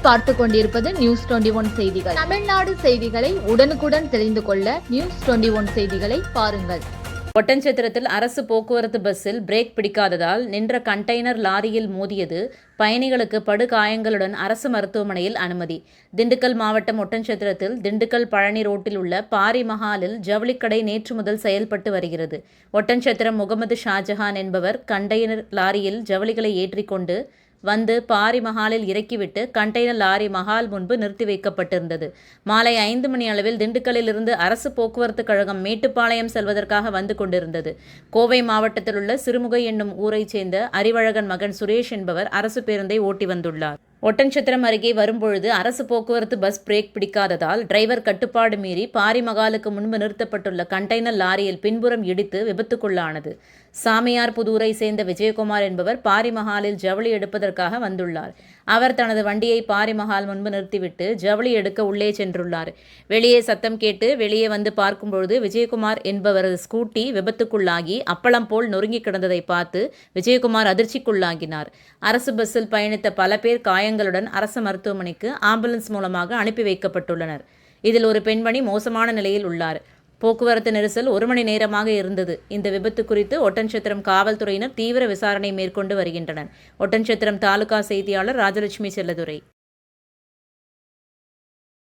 நீங்கள் பார்த்து கொண்டிருப்பது நியூஸ் 21 செய்திகள். தமிழ்நாடு செய்திகளை உடனுக்குடன் தெரிந்து கொள்ள நியூஸ் 21 செய்திகளை பாருங்கள். ஒட்டன்சத்திரத்தில் அரசு போக்குவரத்து பஸ்ஸில் பிரேக் பிடிக்காததால் நின்ற கண்டெய்னர் லாரியில் மோதியது. பயணிகளுக்கு படுகாயங்களுடன் அரசு மருத்துவமனையில் அனுமதி. திண்டுக்கல் மாவட்டம் ஒட்டன்சத்திரத்தில் திண்டுக்கல் பழனி ரோட்டில் உள்ள பாரி மஹாலில் ஜவுளிக்கடை நேற்று முதல் செயல்பட்டு வருகிறது. ஒட்டன்சத்திரம் முகமது ஷாஜஹான் என்பவர் கண்டெய்னர் லாரியில் ஜவுளிகளை ஏற்றிக்கொண்டு வந்து பாரி மஹாலில் இறக்கிவிட்டு கண்டெய்னர் லாரி மஹால் முன்பு நிறுத்தி வைக்கப்பட்டிருந்தது. மாலை 5 மணி அளவில் திண்டுக்கல்லில் இருந்து அரசு போக்குவரத்து கழகம் மேட்டுப்பாளையம் செல்வதற்காக வந்து கொண்டிருந்தது. கோவை மாவட்டத்தில் உள்ள சிறுமுகை என்னும் ஊரைச் சேர்ந்த அறிவழகன் மகன் சுரேஷ் என்பவர் அரசு பேருந்தை ஓட்டி வந்துள்ளார். ஒட்டன்சத்திரம் அருகே வரும்பொழுது அரசு போக்குவரத்து பஸ் பிரேக் பிடிக்காததால் டிரைவர் கட்டுப்பாடு மீறி பாரி மகாலுக்கு முன்பு நிறுத்தப்பட்டுள்ள கண்டெய்னர் லாரியில் பின்புறம் இடித்து விபத்துக்குள்ளானது. சாமியார் புதூரை சேர்ந்த விஜயகுமார் என்பவர் பாரி மஹாலில் ஜவுளி எடுப்பதற்காக வந்துள்ளார். அவர் தனது வண்டியை பாரி மஹால் முன்பு நிறுத்திவிட்டு ஜவுளி எடுக்க உள்ளே சென்றுள்ளார். வெளியே சத்தம் கேட்டு வெளியே வந்து பார்க்கும்பொழுது விஜயகுமார் என்பவரது ஸ்கூட்டி விபத்துக்குள்ளாகி அப்பளம் போல் நொறுங்கி கிடந்ததை பார்த்து விஜயகுமார் அதிர்ச்சிக்குள்ளாகினார். அரசு பஸ்ஸில் பயணித்த பல பேர் காயங்களுடன் அரசு மருத்துவமனைக்கு ஆம்புலன்ஸ் மூலமாக அனுப்பி வைக்கப்பட்டுள்ளனர். இதில் ஒரு பெண்மணி மோசமான நிலையில் உள்ளார். போக்குவரத்து நெரிசல் 1 மணி நேரமாக இருந்தது. இந்த விபத்து குறித்து ஒட்டன்சத்திரம் காவல்துறையினர் தீவிர விசாரணை மேற்கொண்டு வருகின்றனர். ஒட்டன்சத்திரம் தாலுகா செய்தியாளர் ராஜலட்சுமி செல்லதுரை.